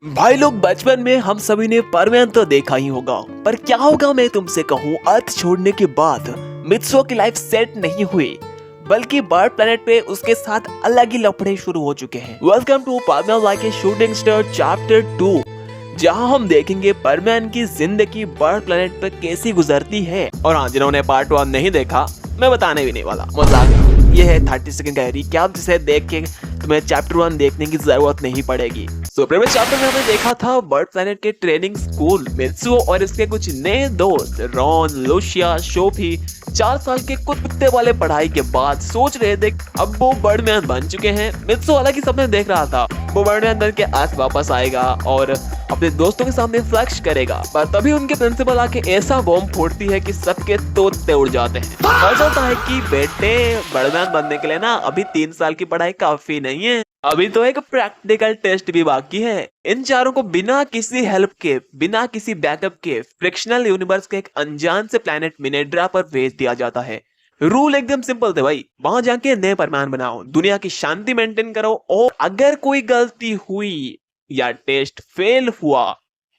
भाई लोग, बचपन में हम सभी ने परमैन तो देखा ही होगा, पर क्या होगा मैं तुमसे कहूँ, अर्थ छोड़ने के बाद मित्सुओ की लाइफ सेट नहीं हुई, बल्कि बर्ड प्लेनेट पे उसके साथ अलग ही लफड़े शुरू हो चुके हैं। Welcome to Perman like a shooting star chapter 2, जहां हम देखेंगे परमैन की जिंदगी बर्ड प्लेनेट पे कैसी गुजरती है। और हाँ, जिन्होंने पार्ट 1 नहीं देखा, मैं बताने भी नहीं वाला, मजाक। ये है 30 सेकंड का रिकैप, जिसे देख के तुम्हें चैप्टर 1 देखने की जरूरत नहीं पड़ेगी। प्रीवियस चैप्टर में हमने देखा था बर्ड प्लेनेट के ट्रेनिंग स्कूल मित्सुओ और इसके कुछ नए दोस्त रॉन, लूशिया, शोफी 4 साल के कुत्ते वाले पढ़ाई के बाद सोच रहे थे अब वो बर्डमैन बन चुके हैं। मित्सुओ अलग ही सपने देख रहा था, वो बर्डमैन बन के आज वापस आएगा और अपने दोस्तों के सामने फ्लैक्स करेगा, पर तभी उनके प्रिंसिपल आके ऐसा बॉम्ब फोड़ती है कि सबके तोते उड़ जाते हैं। पता चलता है कि बेटे, बर्डमैन बनने के लिए ना अभी 3 साल की पढ़ाई काफी नहीं है, अभी तो एक प्रैक्टिकल टेस्ट भी बाकी है। इन चारों को बिना किसी हेल्प के, बिना किसी बैकअप के फ्रिक्शनल यूनिवर्स के एक अनजान से प्लैनेट मिनेड्रा पर भेज दिया जाता है। रूल एकदम सिंपल थे भाई, वहां जाके नए परमान बनाओ, दुनिया की शांति मेंटेन करो, और अगर कोई गलती हुई या टेस्ट फेल हुआ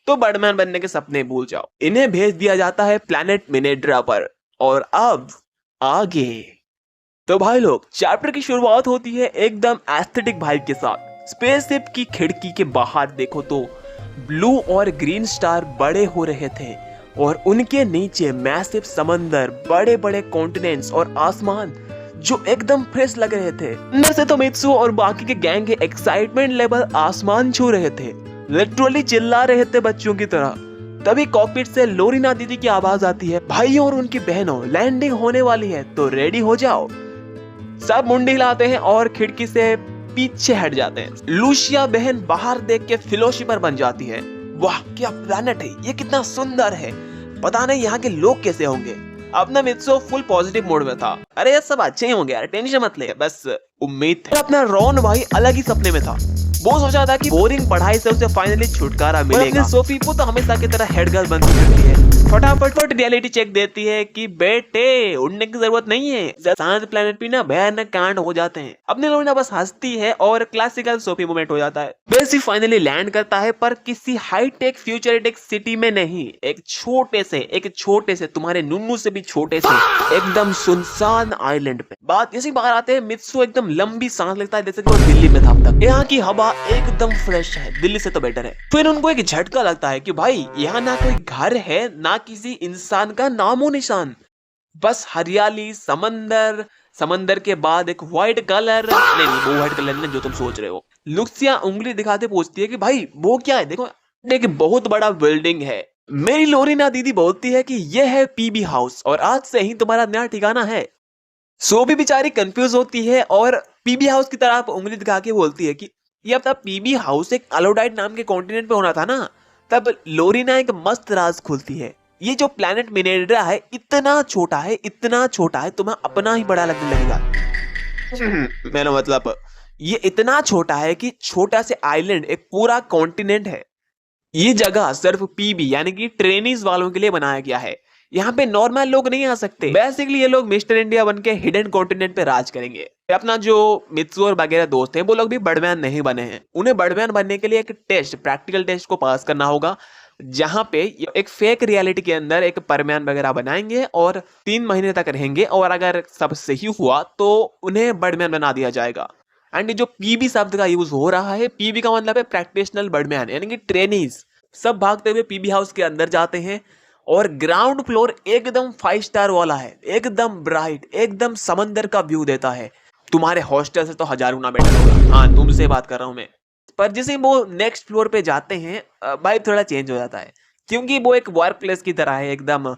तो बर्डमैन बनने के सपने भूल जाओ। इन्हें भेज दिया जाता है प्लैनेट मिनेड्रा पर। और अब आगे तो भाई लोग, चैप्टर की शुरुआत होती है एकदम एस्थेटिक वाइब के साथ। स्पेसशिप की खिड़की के बाहर देखो तो ब्लू और ग्रीन स्टार बड़े हो रहे थे और उनके नीचे मैसिव समंदर, बड़े बड़े कॉन्टिनेंट्स और आसमान जो एकदम फ्रेश लग रहे थे। अंदर से तो मित्सुओ और बाकी के गैंग के एक्साइटमेंट लेवल आसमान छू रहे थे, लिटरली चिल्ला रहे थे बच्चों की तरह। तभी कॉकपिट से लोरिना दीदी की आवाज आती है, भाइयों और उनकी बहनों, लैंडिंग होने वाली है तो रेडी हो जाओ। सब मुंडी हिलाते हैं और खिड़की से पीछे हट जाते हैं। लूशिया बहन बाहर देख के फिलोशिपर बन जाती है, वाह क्या प्लैनेट है, ये कितना सुंदर है, पता नहीं यहाँ के लोग कैसे होंगे। अपना मित्सुओ फुल पॉजिटिव मोड में था, अरे ये सब अच्छे ही होंगे यार, टेंशन मत ले, बस उम्मीद थी। अपना रॉन भाई अलग ही सपने में था, वो सोचा था कि बोरिंग पढ़ाई से उसे फाइनली छुटकारा मिलेगा। सोफी को तो हमेशा की तरह हेड गर्ल बनती रहती है, फटाफट रियलिटी चेक देती है कि बेटे उड़ने की जरूरत नहीं है, शांत प्लेनेट पे ना भयानक कांड हो जाते हैं। अपनी लोरिना बस हंसती है और क्लासिकल सोफी मोमेंट हो जाता है। बेसी फाइनली लैंड करता है, पर किसी हाईटेक फ्यूचरिस्टिक सिटी में नहीं, एक छोटे से तुम्हारे नुन्नू से भी छोटे से एकदम सुनसान आइलैंड पे। बात इसी बाहर आते हैं, मित्सुओ एकदम लंबी सांस लेता है जैसे कि वो दिल्ली में था अब तक। यहाँ की हवा एकदम फ्रेश है, दिल्ली से तो बेटर है। फिर उनको एक झटका लगता है कि भाई यहाँ ना कोई घर है, ना किसी इंसान का नामो निशान, बस हरियाली, समंदर के बाद एक व्हाइट कलर, नहीं वो व्हाइट कलर नहीं जो तुम सोच रहे हो। लुक्सिया उंगली दिखाते पूछती है कि भाई वो क्या है, देखो एक बहुत बड़ा बिल्डिंग है। मेरी लोरिना दीदी बोलती है कि यह है पीबी हाउस और आज से ही तुम्हारा नया ठिकाना है। सो भी बेचारी कंफ्यूज होती है और पीबी हाउस की तरफ उंगली दिखा के बोलती है कि ये अपना पीबी हाउस एक अलोडाइट नाम के कॉन्टिनेंट पे होना था ना। तब लोरिना एक मस्त राज खुलती है, ये जो प्लैनेट मिनेड्रा है इतना छोटा है तुम्हें अपना ही बड़ा लगने लगेगा। मेरा मतलब ये इतना छोटा है कि छोटा से आइलैंड एक पूरा कॉन्टिनेंट है। ये जगह सिर्फ पीबी यानी कि ट्रेनीज वालों के लिए बनाया गया है, यहाँ पे नॉर्मल लोग नहीं आ सकते। बेसिकली ये लोग मिस्टर इंडिया बन के हिडन कॉन्टिनेंट पे राज करेंगे। अपना जो मित्सुओ और वगैरह दोस्त हैं वो लोग भी बर्डमैन नहीं बने हैं, उन्हें बर्डमैन बनने के लिए एक टेस्ट, प्रैक्टिकल टेस्ट को पास करना होगा, जहाँ पे एक फेक रियलिटी के अंदर एक परमैन वगैरह बनाएंगे और 3 महीने तक रहेंगे, और अगर सब सही हुआ तो उन्हें बर्डमैन बना दिया जाएगा। एंड जो पीबी शब्द का यूज हो रहा है, पीबी का मतलब है प्रैक्टिशनल बर्डमैन यानी कि ट्रेनीज। सब भागते हुए पीबी हाउस के अंदर जाते हैं और ग्राउंड फ्लोर एकदम 5 स्टार वाला है, एकदम ब्राइट, एकदम समंदर का व्यू देता है। तुम्हारे हॉस्टल से तो 1000 गुना बेटर होगा, हाँ तुमसे बात कर रहा हूं मैं। पर जैसे वो नेक्स्ट फ्लोर पे जाते हैं, वाइब थोड़ा चेंज हो जाता है, क्योंकि वो एक वर्क प्लेस की तरह है, एकदम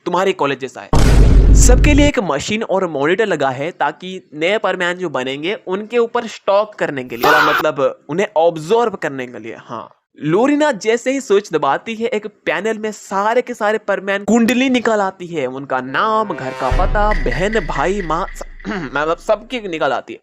तुम्हारे कॉलेज जैसा है। सबके लिए एक मशीन और मॉनिटर लगा है ताकि नए परमैन जो बनेंगे उनके ऊपर स्टॉक करने के लिए, मतलब उन्हें ऑब्जर्व करने के लिए। हाँ, लोरिना जैसे ही स्विच दबाती है, एक पैनल में सारे के सारे परमैन कुंडली निकल आती है, उनका नाम, घर का पता, बहन, भाई, माँ, मतलब सबकी निकल आती है।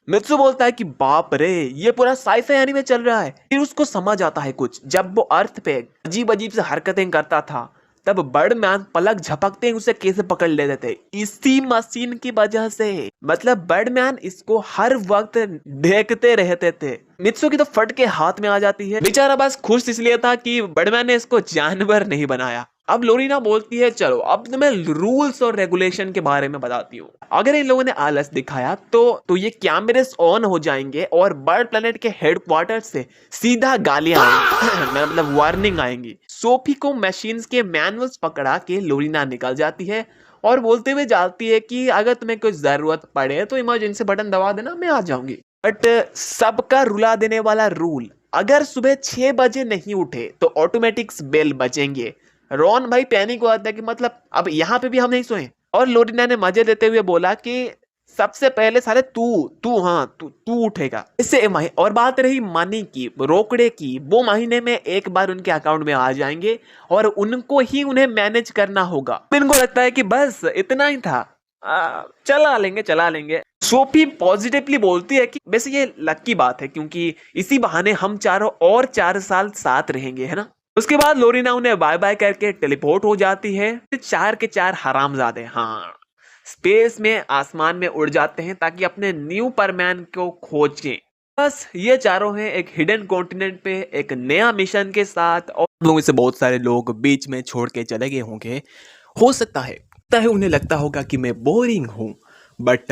मित्सु बोलता है कि बाप रे, ये पूरा साइफाई एनीमे चल रहा है। फिर उसको समझ आता है कुछ, जब वो अर्थ पे अजीब अजीब से हरकतें करता था तब बर्डमैन पलक झपकते ही उसे कैसे पकड़ लेते थे, इसी मशीन की वजह से। मतलब बर्डमैन इसको हर वक्त देखते रहते थे। मित्सुकी तो फट के हाथ में आ जाती है। बेचारा बस खुश इसलिए था कि बर्डमैन ने इसको जानवर नहीं बनाया। अब लोरीना बोलती है चलो अब मैं रूल्स और रेगुलेशन के बारे में बताती हूँ। अगर इन लोगों ने आलस दिखाया तो ये कैमरेस ऑन हो जाएंगे और बर्ड प्लेनेट के हेडक्वार्टर से सीधा गालियां आएंगी मतलब वार्निंग आएंगी। सोफी को मशीन्स के मैनुअल्स पकड़ा के लोरीना निकल जाती है और बोलते हुए जाती है कि अगर तुम्हें कोई जरूरत पड़े तो इमरजेंसी बटन दबा देना, मैं आ जाऊंगी। बट सबका रुला देने वाला रूल, अगर सुबह 6 बजे नहीं उठे तो ऑटोमेटिक बेल बजेंगे। रॉन भाई पैनिक हो जाता है कि मतलब अब यहाँ पे भी हम नहीं सोए। और लोरीना ने मजे लेते हुए बोला कि सबसे पहले सारे तू उठेगा। इससे एमआई। और बात रही मनी की, रोकड़े की, वो महीने में एक बार उनके अकाउंट में आ जाएंगे और उनको ही उन्हें मैनेज करना होगा। इनको लगता है कि बस इतना ही था, चला लेंगे। सोफी पॉजिटिवली बोलती है कि वैसे ये लकी बात है क्योंकि इसी बहाने हम चारों और 4 साल साथ रहेंगे, है ना। उसके बाद लोरीना उन्हें बाय बाय करके टेलीपोर्ट हो जाती है। 4 के 4 हरामजादे हाँ स्पेस में, आसमान में उड़ जाते हैं ताकि अपने न्यू परमैन को खोजें। बस ये चारों हैं एक हिडन कॉन्टिनेंट पे एक नया मिशन के साथ। और लोगों से बहुत सारे लोग बीच में छोड़ के चले गए होंगे। हो सकता है उन्हें लगता होगा कि मैं बोरिंग हूँ, बट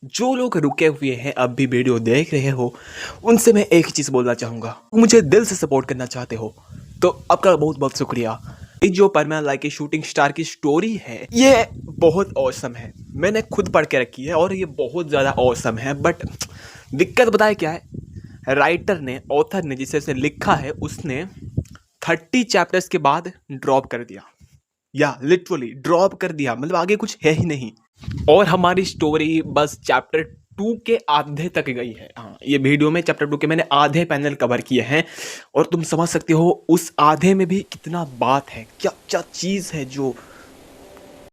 जो लोग रुके हुए हैं अब भी वीडियो देख रहे हो उनसे मैं एक ही चीज़ बोलना चाहूँगा, मुझे दिल से सपोर्ट करना चाहते हो तो आपका बहुत बहुत शुक्रिया। ये जो परमैन लाइक शूटिंग स्टार की स्टोरी है ये बहुत औसम है, मैंने खुद पढ़ के रखी है और ये बहुत ज़्यादा औसम है। बट दिक्कत बताए क्या है, राइटर ने, ऑथर ने जिसे उसे लिखा है उसने 30 चैप्टर्स के बाद ड्रॉप कर दिया, या लिटरली ड्रॉप कर दिया, मतलब आगे कुछ है ही नहीं। और हमारी स्टोरी बस चैप्टर 2 के आधे तक गई है। हाँ ये वीडियो में चैप्टर 2 के मैंने आधे पैनल कवर किए हैं और तुम समझ सकते हो उस आधे में भी कितना बात है, क्या क्या चीज़ है जो